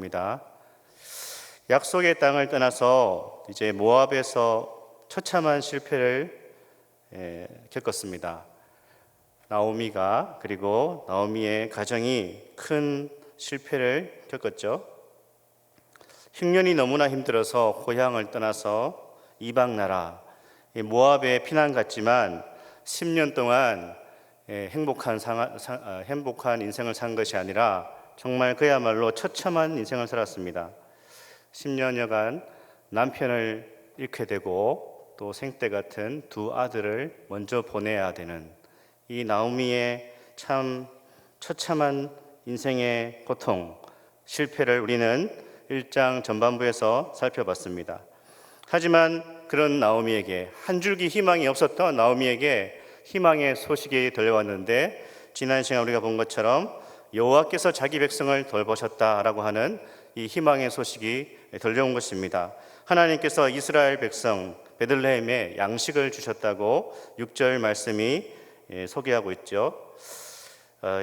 나옵니다. 약속의 땅을 떠나서 이제 모압에서 처참한 실패를 겪었습니다. 나오미가, 그리고 나오미의 가정이 큰 실패를 겪었죠. 흉년이 너무나 힘들어서 고향을 떠나서 이방 나라 모압에 피난 갔지만 10년 동안 행복한 인생을 산 것이 아니라 정말 그야말로 처참한 인생을 살았습니다. 10년여간 남편을 잃게 되고 또 생떼 같은 두 아들을 먼저 보내야 되는 이 나오미의 참 처참한 인생의 고통, 실패를 우리는 1장 전반부에서 살펴봤습니다. 하지만 그런 나오미에게, 한 줄기 희망이 없었던 나오미에게 희망의 소식이 들려왔는데, 지난 시간 우리가 본 것처럼 여호와께서 자기 백성을 돌보셨다라고 하는 이 희망의 소식이 들려온 것입니다. 하나님께서 이스라엘 백성 베들레헴에 양식을 주셨다고 6절 말씀이 소개하고 있죠.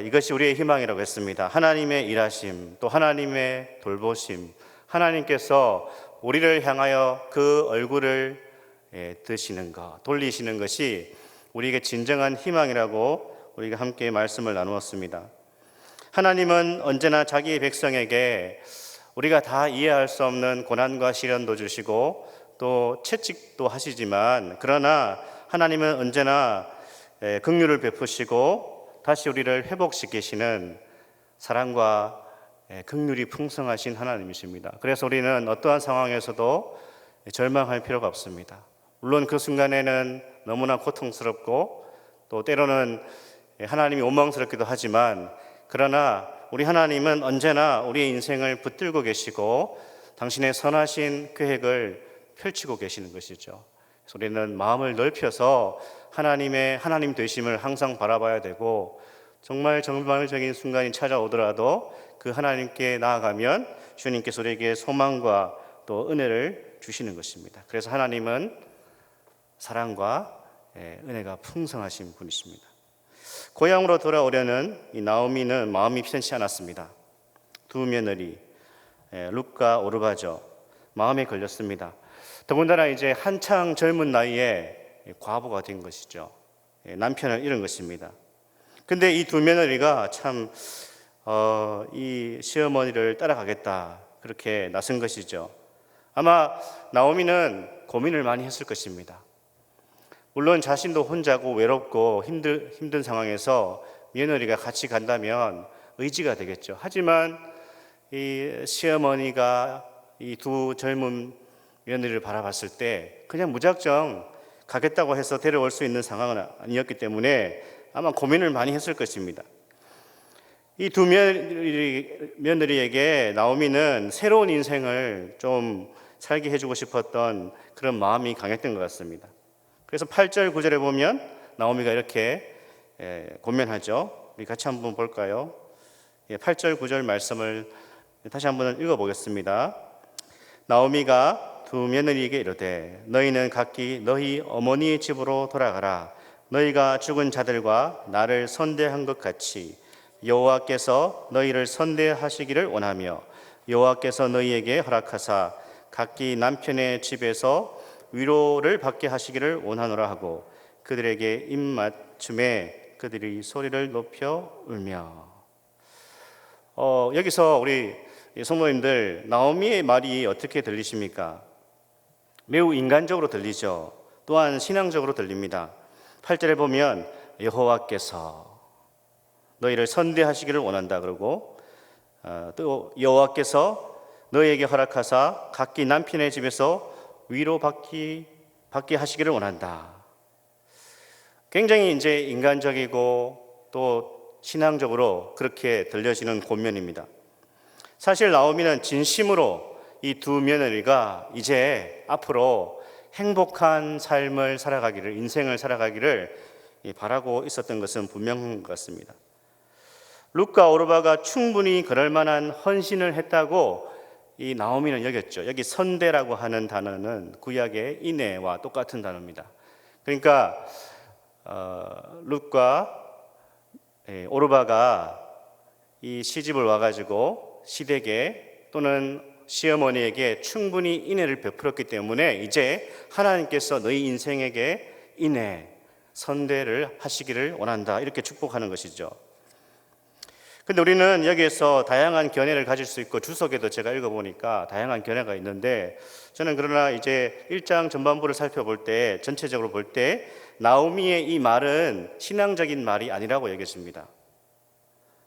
이것이 우리의 희망이라고 했습니다. 하나님의 일하심, 또 하나님의 돌보심, 하나님께서 우리를 향하여 그 얼굴을 드시는 것, 돌리시는 것이 우리에게 진정한 희망이라고 우리가 함께 말씀을 나누었습니다. 하나님은 언제나 자기 백성에게 우리가 다 이해할 수 없는 고난과 시련도 주시고 또 채찍도 하시지만, 그러나 하나님은 언제나 긍휼을 베푸시고 다시 우리를 회복시키시는 사랑과 긍휼이 풍성하신 하나님이십니다. 그래서 우리는 어떠한 상황에서도 절망할 필요가 없습니다. 물론 그 순간에는 너무나 고통스럽고 또 때로는 하나님이 원망스럽기도 하지만, 그러나 우리 하나님은 언제나 우리의 인생을 붙들고 계시고 당신의 선하신 계획을 펼치고 계시는 것이죠. 그래서 우리는 마음을 넓혀서 하나님 되심을 항상 바라봐야 되고, 정말 절망적인 순간이 찾아오더라도 그 하나님께 나아가면 주님께서 우리에게 소망과 또 은혜를 주시는 것입니다. 그래서 하나님은 사랑과 은혜가 풍성하신 분이십니다. 고향으로 돌아오려는 이 나오미는 마음이 편치 않았습니다. 두 며느리 룻과 오르바죠. 마음에 걸렸습니다. 더군다나 이제 한창 젊은 나이에 과부가 된 것이죠. 남편을 잃은 것입니다. 근데 이 두 며느리가 참 이 시어머니를 따라가겠다 그렇게 나선 것이죠. 아마 나오미는 고민을 많이 했을 것입니다. 물론 자신도 혼자고 외롭고 힘든 상황에서 며느리가 같이 간다면 의지가 되겠죠. 하지만 이 시어머니가 이 두 젊은 며느리를 바라봤을 때 그냥 무작정 가겠다고 해서 데려올 수 있는 상황은 아니었기 때문에 아마 고민을 많이 했을 것입니다. 이 두 며느리에게 나오미는 새로운 인생을 좀 살게 해주고 싶었던 그런 마음이 강했던 것 같습니다. 그래서 8절 9절에 보면 나오미가 이렇게 권면하죠. 우리 같이 한번 볼까요? 8절 9절 말씀을 다시 한번 읽어보겠습니다. 나오미가 두 며느리에게 이르되 너희는 각기 너희 어머니의 집으로 돌아가라. 너희가 죽은 자들과 나를 선대한 것 같이 여호와께서 너희를 선대하시기를 원하며 여호와께서 너희에게 허락하사 각기 남편의 집에서 위로를 받게 하시기를 원하노라 하고 그들에게 입맞춤에 그들이 소리를 높여 울며. 여기서 우리 성도님들, 나오미의 말이 어떻게 들리십니까? 매우 인간적으로 들리죠. 또한 신앙적으로 들립니다. 8절에 보면 여호와께서 너희를 선대하시기를 원한다 그러고 또 여호와께서 너희에게 허락하사 각기 남편의 집에서 위로받게 하시기를 원한다. 굉장히 이제 인간적이고 또 신앙적으로 그렇게 들려지는 권면입니다. 사실 나오미는 진심으로 이 두 며느리가 이제 앞으로 행복한 삶을 살아가기를, 인생을 살아가기를 바라고 있었던 것은 분명한 것 같습니다. 룻과 오르바가 충분히 그럴 만한 헌신을 했다고 이 나오미는 여겼죠. 여기 선대라고 하는 단어는 구약의 인애와 똑같은 단어입니다. 그러니까 룻과 오르바가 이 시집을 와가지고 시댁에 또는 시어머니에게 충분히 인애를 베풀었기 때문에 이제 하나님께서 너희 인생에게 인애, 선대를 하시기를 원한다, 이렇게 축복하는 것이죠. 근데 우리는 여기에서 다양한 견해를 가질 수 있고, 주석에도 제가 읽어보니까 다양한 견해가 있는데, 저는 그러나 이제 1장 전반부를 살펴볼 때, 전체적으로 볼 때 나오미의 이 말은 신앙적인 말이 아니라고 여겼습니다.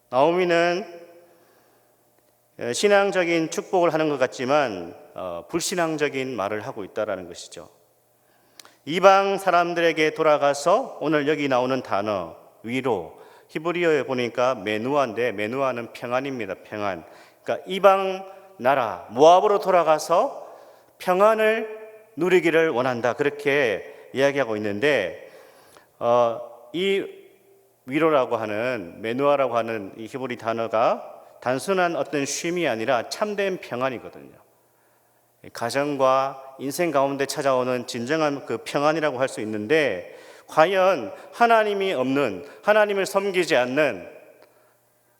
나오미는 신앙적인 축복을 하는 것 같지만 불신앙적인 말을 하고 있다는 것이죠. 이방 사람들에게 돌아가서 오늘 여기 나오는 단어 위로, 히브리어에 보니까 메누아인데 메누아는 평안입니다. 평안. 그러니까 이방 나라 모압으로 돌아가서 평안을 누리기를 원한다, 그렇게 이야기하고 있는데, 이 위로라고 하는, 메누아라고 하는 이 히브리 단어가 단순한 어떤 쉼이 아니라 참된 평안이거든요. 가정과 인생 가운데 찾아오는 진정한 그 평안이라고 할 수 있는데, 과연 하나님이 없는, 하나님을 섬기지 않는,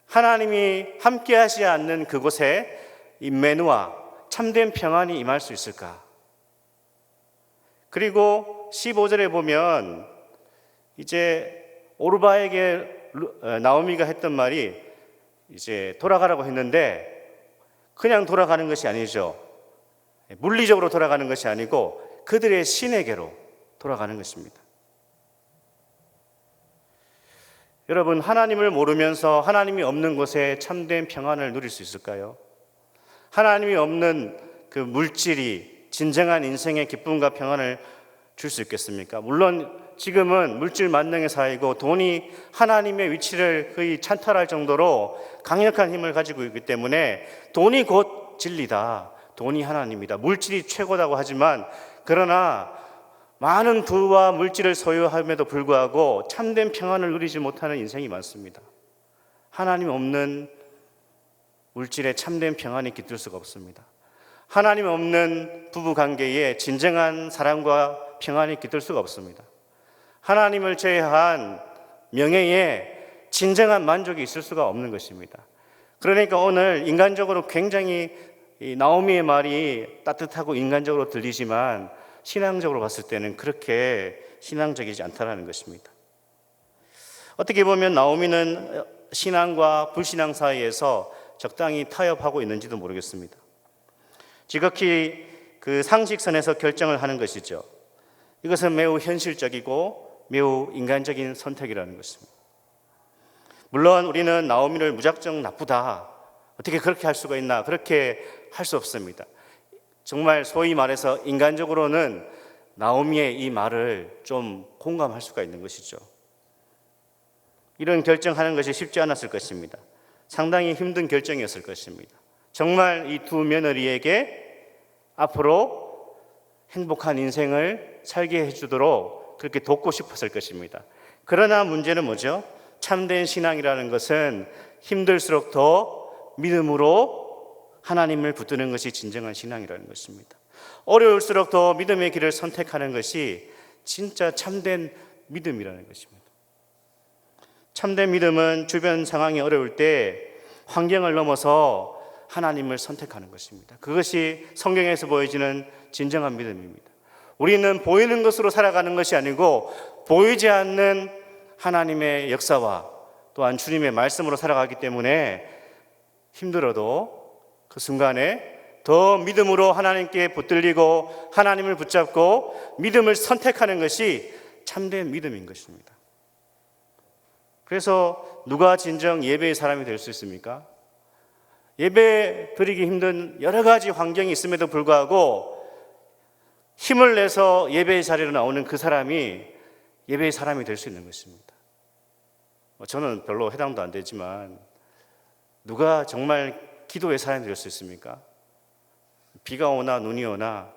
하나님이 함께하지 않는 그곳에 이 메누아, 참된 평안이 임할 수 있을까? 그리고 15절에 보면 이제 오르바에게 나오미가 했던 말이, 이제 돌아가라고 했는데 그냥 돌아가는 것이 아니죠. 물리적으로 돌아가는 것이 아니고 그들의 신에게로 돌아가는 것입니다. 여러분, 하나님을 모르면서 하나님이 없는 곳에 참된 평안을 누릴 수 있을까요? 하나님이 없는 그 물질이 진정한 인생의 기쁨과 평안을 줄 수 있겠습니까? 물론 지금은 물질 만능의 사회이고 돈이 하나님의 위치를 거의 찬탈할 정도로 강력한 힘을 가지고 있기 때문에 돈이 곧 진리다, 돈이 하나님이다, 물질이 최고다고 하지만, 그러나 많은 부와 물질을 소유함에도 불구하고 참된 평안을 누리지 못하는 인생이 많습니다. 하나님 없는 물질에 참된 평안이 깃들 수가 없습니다. 하나님 없는 부부관계에 진정한 사랑과 평안이 깃들 수가 없습니다. 하나님을 제외한 명예에 진정한 만족이 있을 수가 없는 것입니다. 그러니까 오늘 인간적으로 굉장히 이 나오미의 말이 따뜻하고 인간적으로 들리지만 신앙적으로 봤을 때는 그렇게 신앙적이지 않다는 것입니다. 어떻게 보면 나오미는 신앙과 불신앙 사이에서 적당히 타협하고 있는지도 모르겠습니다. 지극히 그 상식선에서 결정을 하는 것이죠. 이것은 매우 현실적이고 매우 인간적인 선택이라는 것입니다. 물론 우리는 나오미를 무작정 나쁘다, 어떻게 그렇게 할 수가 있나, 그렇게 할 수 없습니다. 정말 소위 말해서 인간적으로는 나오미의 이 말을 좀 공감할 수가 있는 것이죠. 이런 결정하는 것이 쉽지 않았을 것입니다. 상당히 힘든 결정이었을 것입니다. 정말 이 두 며느리에게 앞으로 행복한 인생을 살게 해주도록 그렇게 돕고 싶었을 것입니다. 그러나 문제는 뭐죠? 참된 신앙이라는 것은 힘들수록 더 믿음으로 하나님을 붙드는 것이 진정한 신앙이라는 것입니다. 어려울수록 더 믿음의 길을 선택하는 것이 진짜 참된 믿음이라는 것입니다. 참된 믿음은 주변 상황이 어려울 때 환경을 넘어서 하나님을 선택하는 것입니다. 그것이 성경에서 보여지는 진정한 믿음입니다. 우리는 보이는 것으로 살아가는 것이 아니고 보이지 않는 하나님의 역사와 또한 주님의 말씀으로 살아가기 때문에 힘들어도 그 순간에 더 믿음으로 하나님께 붙들리고 하나님을 붙잡고 믿음을 선택하는 것이 참된 믿음인 것입니다. 그래서 누가 진정 예배의 사람이 될 수 있습니까? 예배 드리기 힘든 여러 가지 환경이 있음에도 불구하고 힘을 내서 예배의 자리로 나오는 그 사람이 예배의 사람이 될 수 있는 것입니다. 저는 별로 해당도 안 되지만 누가 정말 기도의 사람이 될 수 있습니까? 비가 오나 눈이 오나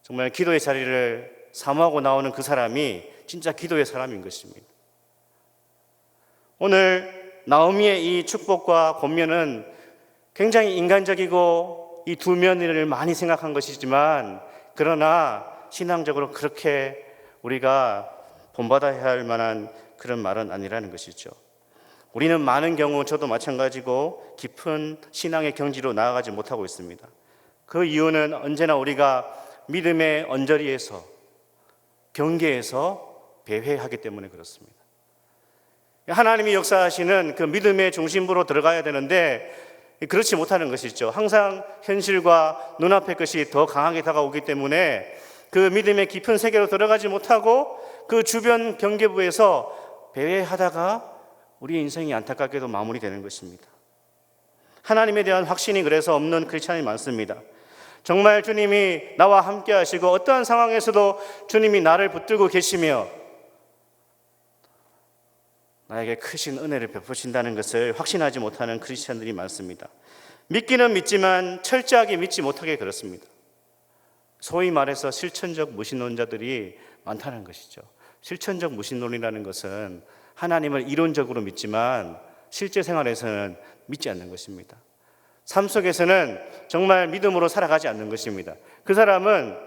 정말 기도의 자리를 사모하고 나오는 그 사람이 진짜 기도의 사람인 것입니다. 오늘 나오미의 이 축복과 권면은 굉장히 인간적이고 이 두 며느리를 많이 생각한 것이지만, 그러나 신앙적으로 그렇게 우리가 본받아야 할 만한 그런 말은 아니라는 것이죠. 우리는 많은 경우 저도 마찬가지고 깊은 신앙의 경지로 나아가지 못하고 있습니다. 그 이유는 언제나 우리가 믿음의 언저리에서 경계에서 배회하기 때문에 그렇습니다. 하나님이 역사하시는 그 믿음의 중심부로 들어가야 되는데 그렇지 못하는 것이죠. 항상 현실과 눈앞의 것이 더 강하게 다가오기 때문에 그 믿음의 깊은 세계로 들어가지 못하고 그 주변 경계부에서 배회하다가 우리의 인생이 안타깝게도 마무리되는 것입니다. 하나님에 대한 확신이 그래서 없는 크리스찬이 많습니다. 정말 주님이 나와 함께 하시고 어떠한 상황에서도 주님이 나를 붙들고 계시며 나에게 크신 은혜를 베푸신다는 것을 확신하지 못하는 크리스찬들이 많습니다. 믿기는 믿지만 철저하게 믿지 못하게 그렇습니다. 소위 말해서 실천적 무신론자들이 많다는 것이죠. 실천적 무신론이라는 것은 하나님을 이론적으로 믿지만 실제 생활에서는 믿지 않는 것입니다. 삶 속에서는 정말 믿음으로 살아가지 않는 것입니다. 그 사람은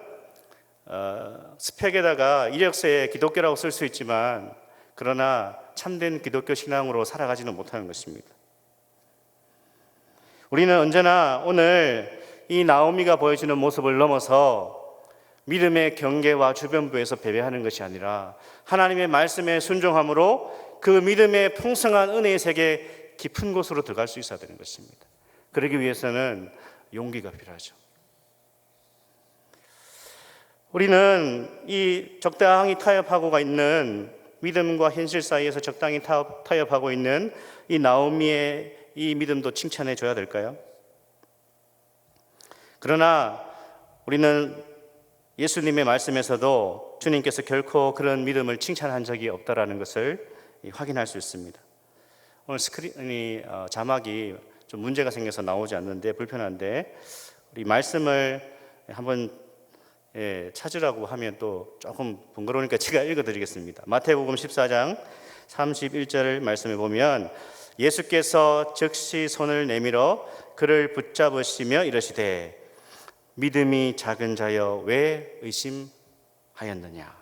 스펙에다가 이력서에 기독교라고 쓸 수 있지만 그러나 참된 기독교 신앙으로 살아가지는 못하는 것입니다. 우리는 언제나 오늘 이 나오미가 보여주는 모습을 넘어서 믿음의 경계와 주변부에서 배회하는 것이 아니라 하나님의 말씀에 순종함으로 그 믿음의 풍성한 은혜의 세계 깊은 곳으로 들어갈 수 있어야 되는 것입니다. 그러기 위해서는 용기가 필요하죠. 우리는 이 적당히 타협하고 있는 믿음과 현실 사이에서 적당히 타협하고 있는 이 나오미의 이 믿음도 칭찬해 줘야 될까요? 그러나 우리는 예수님의 말씀에서도 주님께서 결코 그런 믿음을 칭찬한 적이 없다라는 것을 확인할 수 있습니다. 오늘 스크린이 자막이 좀 문제가 생겨서 나오지 않는데 불편한데 우리 말씀을 한번 찾으라고 하면 또 조금 번거로우니까 제가 읽어드리겠습니다. 마태복음 14장 31절 말씀에 보면 예수께서 즉시 손을 내밀어 그를 붙잡으시며 이르시되 믿음이 작은 자여 왜 의심하였느냐.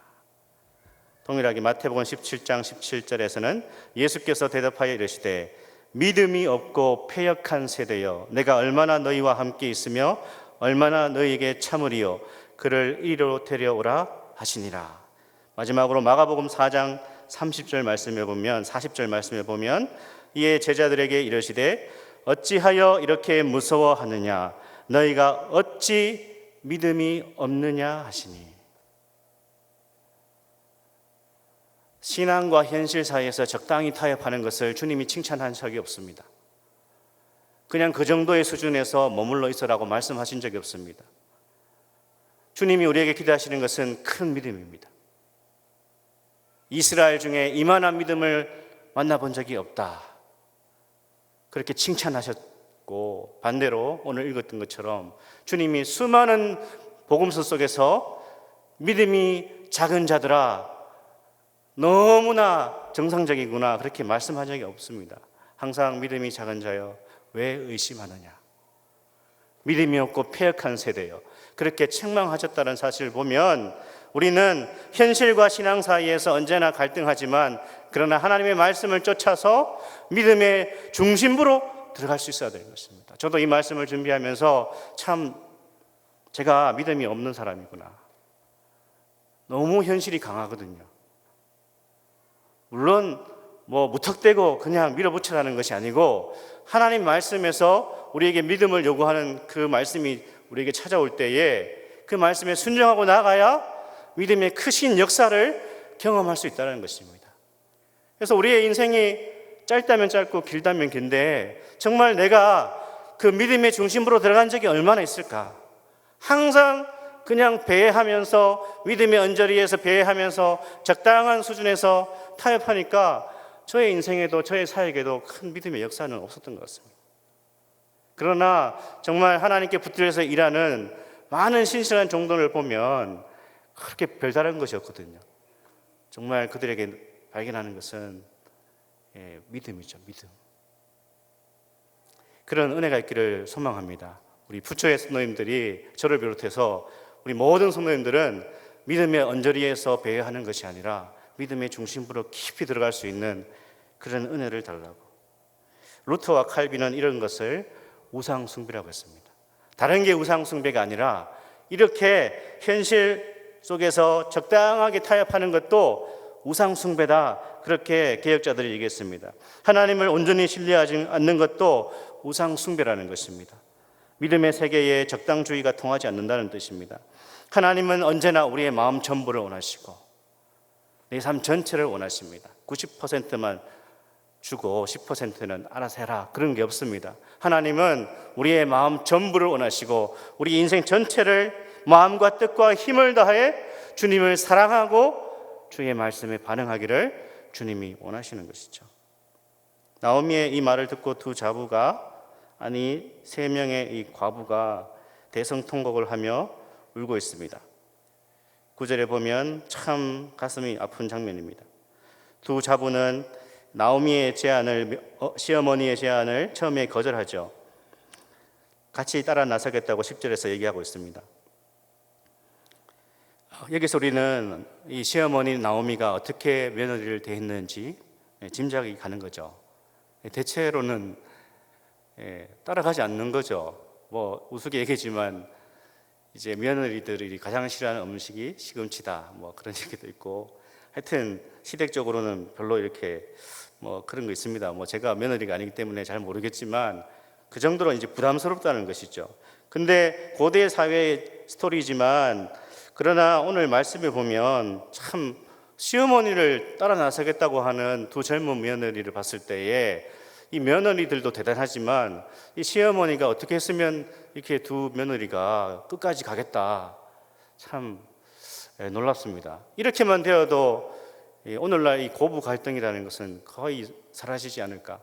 동일하게 마태복음 17장 17절에서는 예수께서 대답하여 이르시되 믿음이 없고 패역한 세대여 내가 얼마나 너희와 함께 있으며 얼마나 너희에게 참으리요 그를 이리로 데려오라 하시니라. 마지막으로 마가복음 4장 30절 말씀에 보면 40절 말씀에 보면 이에 제자들에게 이르시되 어찌하여 이렇게 무서워하느냐 너희가 어찌 믿음이 없느냐 하시니. 신앙과 현실 사이에서 적당히 타협하는 것을 주님이 칭찬한 적이 없습니다. 그냥 그 정도의 수준에서 머물러 있으라고 말씀하신 적이 없습니다. 주님이 우리에게 기대하시는 것은 큰 믿음입니다. 이스라엘 중에 이만한 믿음을 만나본 적이 없다. 그렇게 칭찬하셨고 반대로 오늘 읽었던 것처럼 주님이 수많은 복음서 속에서 믿음이 작은 자들아 너무나 정상적이구나 그렇게 말씀한 적이 없습니다. 항상 믿음이 작은 자여 왜 의심하느냐 믿음이 없고 패역한 세대여 그렇게 책망하셨다는 사실을 보면 우리는 현실과 신앙 사이에서 언제나 갈등하지만 그러나 하나님의 말씀을 쫓아서 믿음의 중심부로 들어갈 수 있어야 되는 것입니다. 저도 이 말씀을 준비하면서 참 제가 믿음이 없는 사람이구나. 너무 현실이 강하거든요. 물론 무턱대고 그냥 밀어붙이라는 것이 아니고 하나님 말씀에서 우리에게 믿음을 요구하는 그 말씀이 우리에게 찾아올 때에 그 말씀에 순종하고 나가야 믿음의 크신 역사를 경험할 수 있다는 것입니다. 그래서 우리의 인생이 짧다면 짧고 길다면 긴데 정말 내가 그 믿음의 중심부로 들어간 적이 얼마나 있을까? 항상 그냥 배회하면서 믿음의 언저리에서 배회하면서 적당한 수준에서 타협하니까 저의 인생에도 저의 사역에도 큰 믿음의 역사는 없었던 것 같습니다. 그러나 정말 하나님께 붙들려서 일하는 많은 신실한 종들을 보면 그렇게 별다른 것이 없거든요. 정말 그들에게 발견하는 것은 믿음이죠. 믿음. 그런 은혜가 있기를 소망합니다. 우리 부처의 성도님들이 저를 비롯해서 우리 모든 성도님들은 믿음의 언저리에서 배회하는 것이 아니라 믿음의 중심부로 깊이 들어갈 수 있는 그런 은혜를 달라고 루터와 칼빈은 이런 것을 우상숭배라고 했습니다. 다른 게 우상숭배가 아니라 이렇게 현실 속에서 적당하게 타협하는 것도 우상숭배다, 그렇게 개혁자들이 얘기했습니다. 하나님을 온전히 신뢰하지 않는 것도 우상숭배라는 것입니다. 믿음의 세계에 적당주의가 통하지 않는다는 뜻입니다. 하나님은 언제나 우리의 마음 전부를 원하시고 내 삶 전체를 원하십니다. 90%만 주고 10%는 알아서 해라, 그런 게 없습니다. 하나님은 우리의 마음 전부를 원하시고 우리 인생 전체를 마음과 뜻과 힘을 다해 주님을 사랑하고 주의 말씀에 반응하기를 주님이 원하시는 것이죠. 나오미의 이 말을 듣고 두 자부가, 아니 3명의 이 과부가 대성통곡을 하며 울고 있습니다. 9절에 보면 참 가슴이 아픈 장면입니다. 두 자부는 나오미의 제안을, 시어머니의 제안을 처음에 거절하죠. 같이 따라 나서겠다고 10절에서 얘기하고 있습니다. 여기서 우리는 이 시어머니 나오미가 어떻게 며느리를 대했는지 짐작이 가는 거죠. 대체로는 따라가지 않는 거죠. 뭐 우스개 얘기지만 이제 며느리들이 가장 싫어하는 음식이 시금치다, 뭐 그런 얘기도 있고, 하여튼 시댁적으로는 별로 이렇게 뭐 그런 거 있습니다. 뭐 제가 며느리가 아니기 때문에 잘 모르겠지만 그 정도로 이제 부담스럽다는 것이죠. 근데 고대 사회의 스토리지만, 그러나 오늘 말씀에 보면 참 시어머니를 따라 나서겠다고 하는 두 젊은 며느리를 봤을 때에 이 며느리들도 대단하지만 이 시어머니가 어떻게 했으면 이렇게 두 며느리가 끝까지 가겠다, 참 놀랍습니다. 이렇게만 되어도 오늘날 이 고부 갈등이라는 것은 거의 사라지지 않을까.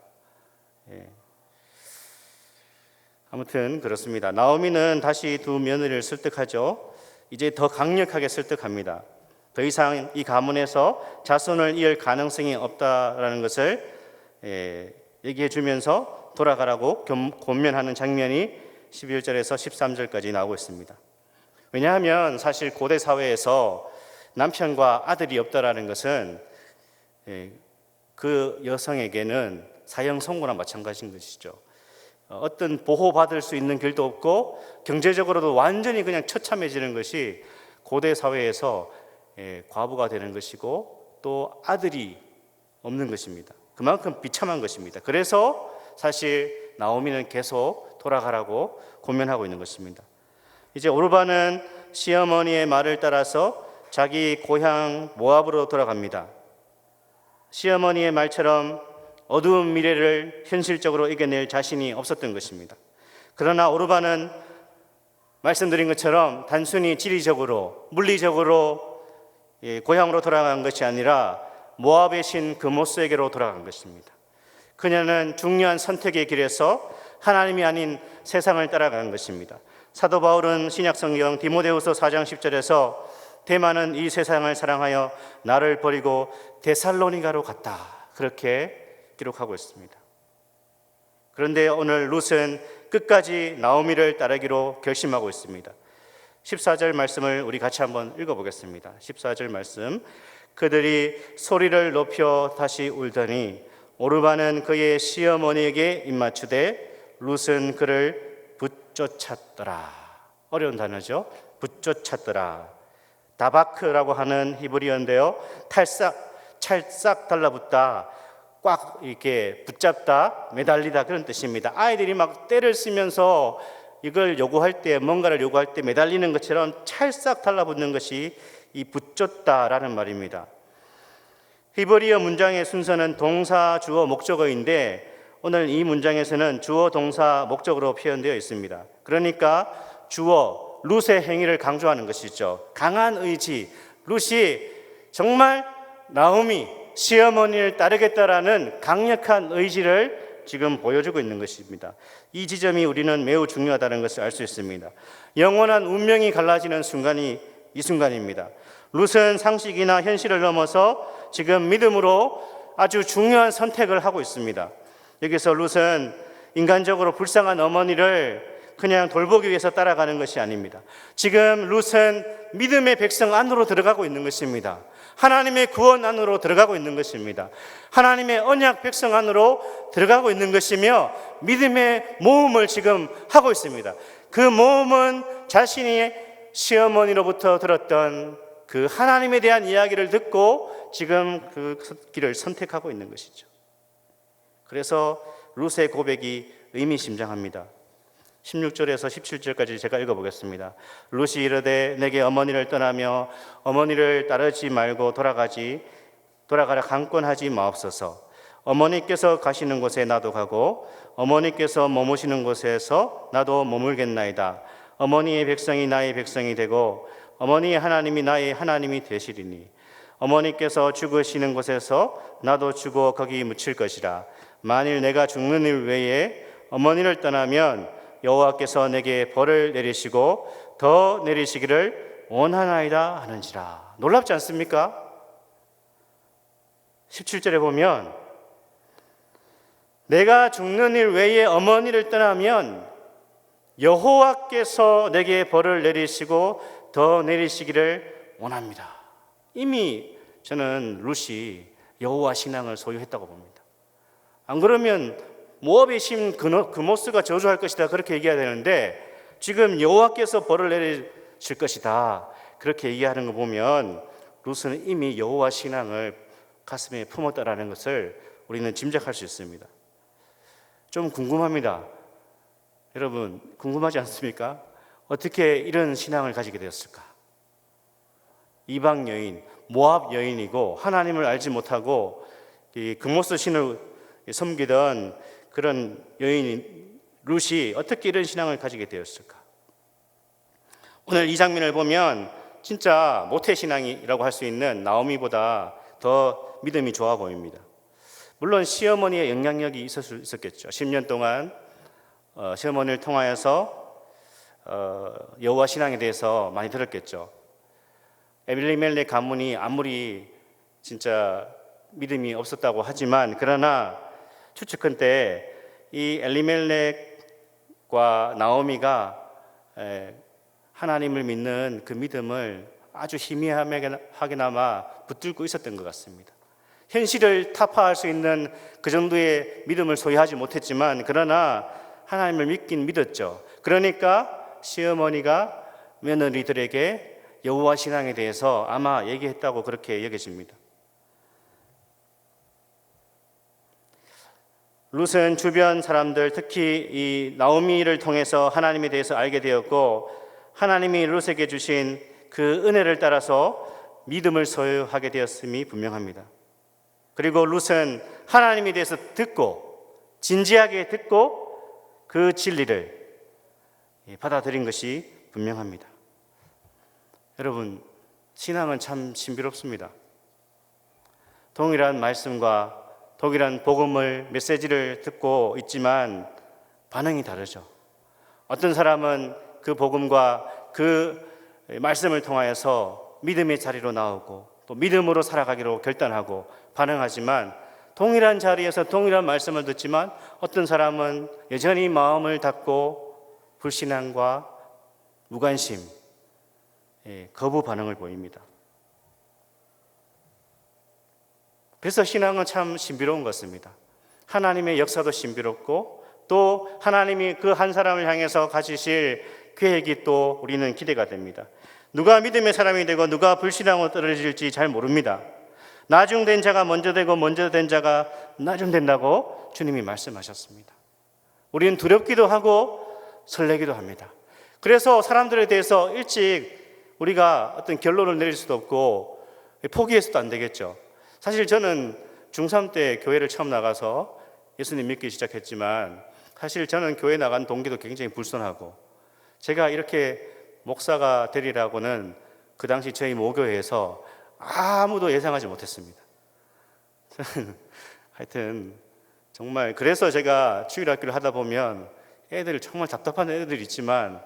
아무튼 그렇습니다. 나오미는 다시 두 며느리를 설득하죠. 이제 더 강력하게 설득합니다. 더 이상 이 가문에서 자손을 이을 가능성이 없다라는 것을 얘기해 주면서 돌아가라고 권면하는 장면이 11절에서 13절까지 나오고 있습니다. 왜냐하면 사실 고대 사회에서 남편과 아들이 없다라는 것은 그 여성에게는 사형 선고나 마찬가지인 것이죠. 어떤 보호받을 수 있는 길도 없고 경제적으로도 완전히 그냥 처참해지는 것이 고대 사회에서 과부가 되는 것이고 또 아들이 없는 것입니다. 그만큼 비참한 것입니다. 그래서 사실 나오미는 계속 돌아가라고 권면하고 있는 것입니다. 이제 오르바는 시어머니의 말을 따라서 자기 고향 모압으로 돌아갑니다. 시어머니의 말처럼 어두운 미래를 현실적으로 이겨낼 자신이 없었던 것입니다. 그러나 오르바는 말씀드린 것처럼 단순히 지리적으로, 물리적으로 고향으로 돌아간 것이 아니라 모압의 신 그모스에게로 돌아간 것입니다. 그녀는 중요한 선택의 길에서 하나님이 아닌 세상을 따라간 것입니다. 사도 바울은 신약성경 디모데후서 4장 10절에서 대만은 이 세상을 사랑하여 나를 버리고 데살로니가로 갔다, 그렇게 기록하고 있습니다. 그런데 오늘 룻은 끝까지 나오미를 따르기로 결심하고 있습니다. 14절 말씀을 우리 같이 한번 읽어보겠습니다. 14절 말씀. 그들이 소리를 높여 다시 울더니 오르바는 그의 시어머니에게 입맞추되 룻은 그를 붙쫓았더라. 어려운 단어죠. 붙쫓았더라. 다바크라고 하는 히브리어인데요, 찰싹 달라붙다, 꽉 이렇게 붙잡다, 매달리다, 그런 뜻입니다. 아이들이 막 때를 쓰면서 이걸 요구할 때, 뭔가를 요구할 때 매달리는 것처럼 찰싹 달라붙는 것이 이 붙잡다라는 말입니다. 히브리어 문장의 순서는 동사, 주어, 목적어인데 오늘 이 문장에서는 주어, 동사, 목적으로 표현되어 있습니다. 그러니까 주어, 룻의 행위를 강조하는 것이죠. 강한 의지, 룻이 정말 나오미, 시어머니를 따르겠다라는 강력한 의지를 지금 보여주고 있는 것입니다. 이 지점이 우리는 매우 중요하다는 것을 알 수 있습니다. 영원한 운명이 갈라지는 순간이 이 순간입니다. 룻은 상식이나 현실을 넘어서 지금 믿음으로 아주 중요한 선택을 하고 있습니다. 여기서 룻은 인간적으로 불쌍한 어머니를 그냥 돌보기 위해서 따라가는 것이 아닙니다. 지금 룻은 믿음의 백성 안으로 들어가고 있는 것입니다. 하나님의 구원 안으로 들어가고 있는 것입니다. 하나님의 언약 백성 안으로 들어가고 있는 것이며 믿음의 모험을 지금 하고 있습니다. 그 모험은 자신이 시어머니로부터 들었던 그 하나님에 대한 이야기를 듣고 지금 그 길을 선택하고 있는 것이죠. 그래서 룻의 고백이 의미심장합니다. 16절에서 17절까지 제가 읽어보겠습니다. 룻이 이르되 내게 어머니를 떠나며 어머니를 따르지 말고 돌아가라 강권하지 마옵소서. 어머니께서 가시는 곳에 나도 가고 어머니께서 머무시는 곳에서 나도 머물겠나이다. 어머니의 백성이 나의 백성이 되고 어머니의 하나님이 나의 하나님이 되시리니 어머니께서 죽으시는 곳에서 나도 죽어 거기 묻힐 것이라. 만일 내가 죽는 일 외에 어머니를 떠나면 여호와께서 내게 벌을 내리시고 더 내리시기를 원하나이다 하는지라. 놀랍지 않습니까? 17절에 보면 내가 죽는 일 외에 어머니를 떠나면 여호와께서 내게 벌을 내리시고 더 내리시기를 원합니다. 이미 저는 룻이 여호와 신앙을 소유했다고 봅니다. 안 그러면 모압의 신 그모스가 저주할 것이다 그렇게 얘기해야 되는데 지금 여호와께서 벌을 내리실 것이다 그렇게 얘기하는 거 보면 룻은 이미 여호와 신앙을 가슴에 품었다라는 것을 우리는 짐작할 수 있습니다. 좀 궁금합니다. 여러분 궁금하지 않습니까? 어떻게 이런 신앙을 가지게 되었을까? 이방 여인, 모압 여인이고 하나님을 알지 못하고 이 그모스 신을 섬기던 그런 여인 룻이 어떻게 이런 신앙을 가지게 되었을까? 오늘 이 장면을 보면 진짜 모태신앙이라고 할 수 있는 나오미보다 더 믿음이 좋아 보입니다. 물론 시어머니의 영향력이 있었겠죠. 10년 동안 시어머니를 통하여서 여호와 신앙에 대해서 많이 들었겠죠. 엘리멜렉 가문이 아무리 진짜 믿음이 없었다고 하지만 그러나 추측컨대 이 엘리멜렉과 나오미가 하나님을 믿는 그 믿음을 아주 희미하게나마 붙들고 있었던 것 같습니다. 현실을 타파할 수 있는 그 정도의 믿음을 소유하지 못했지만 그러나 하나님을 믿긴 믿었죠. 그러니까 시어머니가 며느리들에게 여호와 신앙에 대해서 아마 얘기했다고 그렇게 여겨집니다. 룻은 주변 사람들 특히 이 나오미를 통해서 하나님에 대해서 알게 되었고 하나님이 룻에게 주신 그 은혜를 따라서 믿음을 소유하게 되었음이 분명합니다. 그리고 룻은 하나님에 대해서 듣고 진지하게 듣고 그 진리를 받아들인 것이 분명합니다. 여러분 신앙은 참 신비롭습니다. 동일한 말씀과 동일한 복음을 메시지를 듣고 있지만 반응이 다르죠. 어떤 사람은 그 복음과 그 말씀을 통하여서 믿음의 자리로 나오고 또 믿음으로 살아가기로 결단하고 반응하지만 동일한 자리에서 동일한 말씀을 듣지만 어떤 사람은 여전히 마음을 닫고 불신앙과 무관심, 거부 반응을 보입니다. 그래서 신앙은 참 신비로운 것입니다. 하나님의 역사도 신비롭고 또 하나님이 그 한 사람을 향해서 가지실 계획이 또 우리는 기대가 됩니다. 누가 믿음의 사람이 되고 누가 불신앙으로 떨어질지 잘 모릅니다. 나중된 자가 먼저 되고 먼저 된 자가 나중된다고 주님이 말씀하셨습니다. 우리는 두렵기도 하고 설레기도 합니다. 그래서 사람들에 대해서 일찍 우리가 어떤 결론을 내릴 수도 없고 포기해서도 안 되겠죠. 사실 저는 중3 때 교회를 처음 나가서 예수님 믿기 시작했지만 사실 저는 교회 나간 동기도 굉장히 불손하고 제가 이렇게 목사가 되리라고는 그 당시 저희 모교회에서 아무도 예상하지 못했습니다. 하여튼 정말 그래서 제가 주일학교를 하다 보면 애들 정말 답답한 애들이 있지만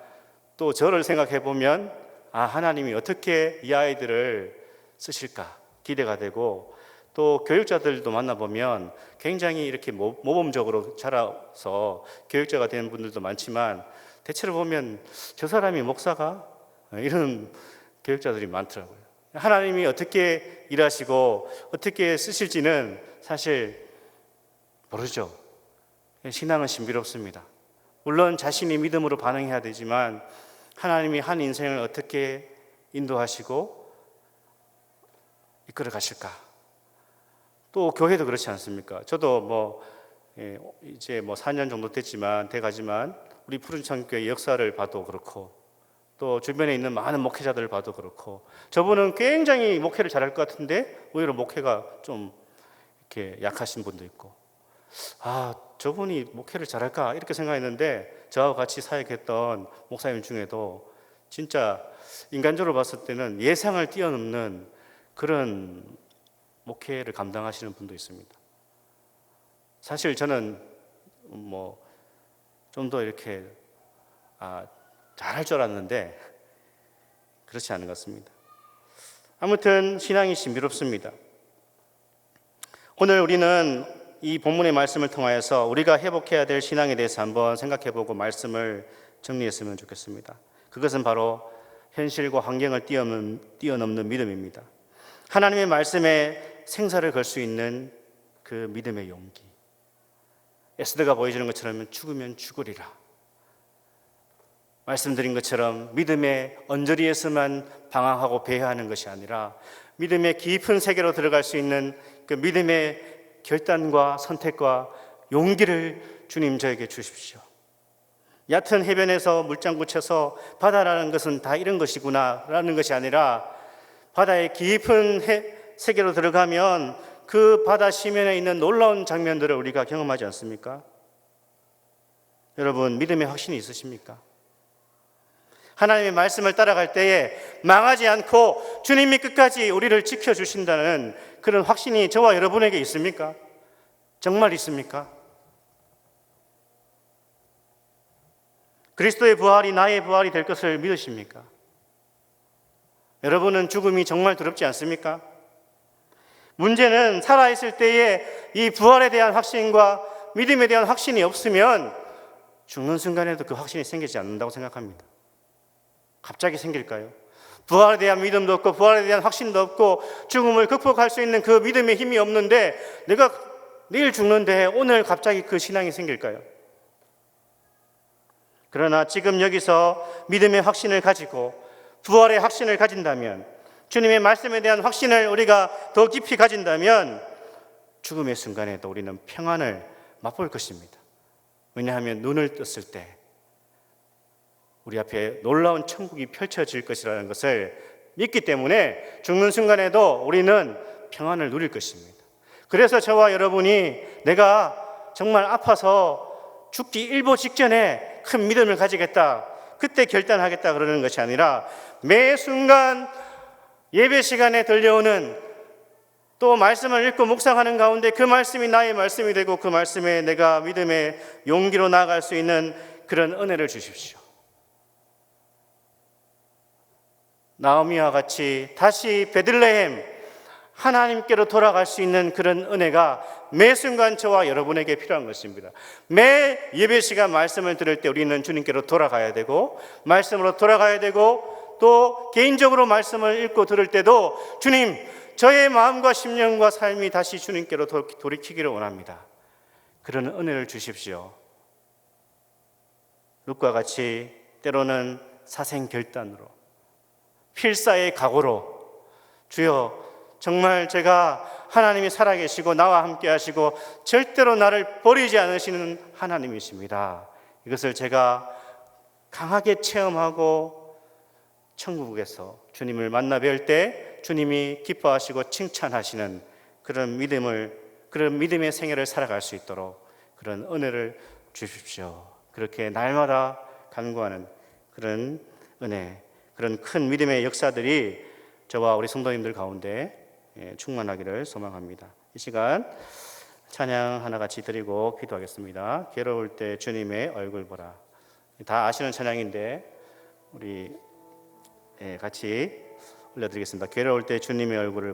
또 저를 생각해 보면 하나님이 어떻게 이 아이들을 쓰실까 기대가 되고 또 교육자들도 만나보면 굉장히 이렇게 모범적으로 자라서 교육자가 된 분들도 많지만 대체로 보면 저 사람이 목사가? 이런 교육자들이 많더라고요. 하나님이 어떻게 일하시고 어떻게 쓰실지는 사실 모르죠. 신앙은 신비롭습니다. 물론 자신이 믿음으로 반응해야 되지만 하나님이 한 인생을 어떻게 인도하시고 이끌어 가실까? 또 교회도 그렇지 않습니까? 저도 이제 4년 정도 됐지만 돼가지만 우리 푸른창교회 역사를 봐도 그렇고 또 주변에 있는 많은 목회자들을 봐도 그렇고 저분은 굉장히 목회를 잘할 것 같은데 오히려 목회가 좀 이렇게 약하신 분도 있고 저분이 목회를 잘할까 이렇게 생각했는데 저하고 같이 사역했던 목사님 중에도 진짜 인간적으로 봤을 때는 예상을 뛰어넘는 그런 목회를 감당하시는 분도 있습니다. 사실 저는 좀 더 이렇게 잘할 줄 알았는데 그렇지 않은 것 같습니다. 아무튼 신앙이 신비롭습니다. 오늘 우리는 이 본문의 말씀을 통하여서 우리가 회복해야 될 신앙에 대해서 한번 생각해보고 말씀을 정리했으면 좋겠습니다. 그것은 바로 현실과 환경을 뛰어넘는 믿음입니다. 하나님의 말씀에 생사를 걸 수 있는 그 믿음의 용기. 에스더가 보여주는 것처럼 죽으면 죽으리라. 말씀드린 것처럼 믿음의 언저리에서만 방황하고 배회하는 것이 아니라 믿음의 깊은 세계로 들어갈 수 있는 그 믿음의 결단과 선택과 용기를 주님 저에게 주십시오. 얕은 해변에서 물장구 쳐서 바다라는 것은 다 이런 것이구나 라는 것이 아니라 바다의 깊은 세계로 들어가면 그 바다 시면에 있는 놀라운 장면들을 우리가 경험하지 않습니까? 여러분 믿음의 확신이 있으십니까? 하나님의 말씀을 따라갈 때에 망하지 않고 주님이 끝까지 우리를 지켜주신다는 그런 확신이 저와 여러분에게 있습니까? 정말 있습니까? 그리스도의 부활이 나의 부활이 될 것을 믿으십니까? 여러분은 죽음이 정말 두렵지 않습니까? 문제는 살아있을 때에 이 부활에 대한 확신과 믿음에 대한 확신이 없으면 죽는 순간에도 그 확신이 생기지 않는다고 생각합니다. 갑자기 생길까요? 부활에 대한 믿음도 없고 부활에 대한 확신도 없고 죽음을 극복할 수 있는 그 믿음의 힘이 없는데 내가 내일 죽는데 오늘 갑자기 그 신앙이 생길까요? 그러나 지금 여기서 믿음의 확신을 가지고 부활의 확신을 가진다면 주님의 말씀에 대한 확신을 우리가 더 깊이 가진다면 죽음의 순간에도 우리는 평안을 맛볼 것입니다. 왜냐하면 눈을 떴을 때 우리 앞에 놀라운 천국이 펼쳐질 것이라는 것을 믿기 때문에 죽는 순간에도 우리는 평안을 누릴 것입니다. 그래서 저와 여러분이 내가 정말 아파서 죽기 일보 직전에 큰 믿음을 가지겠다, 그때 결단하겠다 그러는 것이 아니라 매 순간 예배 시간에 들려오는 또 말씀을 읽고 묵상하는 가운데 그 말씀이 나의 말씀이 되고 그 말씀에 내가 믿음의 용기로 나아갈 수 있는 그런 은혜를 주십시오. 나오미와 같이 다시 베들레헴 하나님께로 돌아갈 수 있는 그런 은혜가 매 순간 저와 여러분에게 필요한 것입니다. 매 예배 시간 말씀을 들을 때 우리는 주님께로 돌아가야 되고 말씀으로 돌아가야 되고 또 개인적으로 말씀을 읽고 들을 때도 주님, 저의 마음과 심령과 삶이 다시 주님께로 돌이키기를 원합니다. 그런 은혜를 주십시오. 룻과 같이 때로는 사생 결단으로 필사의 각오로 주여 정말 제가 하나님이 살아계시고 나와 함께 하시고 절대로 나를 버리지 않으시는 하나님이십니다. 이것을 제가 강하게 체험하고 천국에서 주님을 만나 뵐 때 주님이 기뻐하시고 칭찬하시는 그런 믿음의 생애를 살아갈 수 있도록 그런 은혜를 주십시오. 그렇게 날마다 간구하는 그런 은혜, 그런 큰 믿음의 역사들이 저와 우리 성도님들 가운데 충만하기를 소망합니다. 이 시간 찬양 하나 같이 드리고 기도하겠습니다. 괴로울 때 주님의 얼굴 보라. 다 아시는 찬양인데 우리 같이 올려드리겠습니다. 괴로울 때 주님의 얼굴을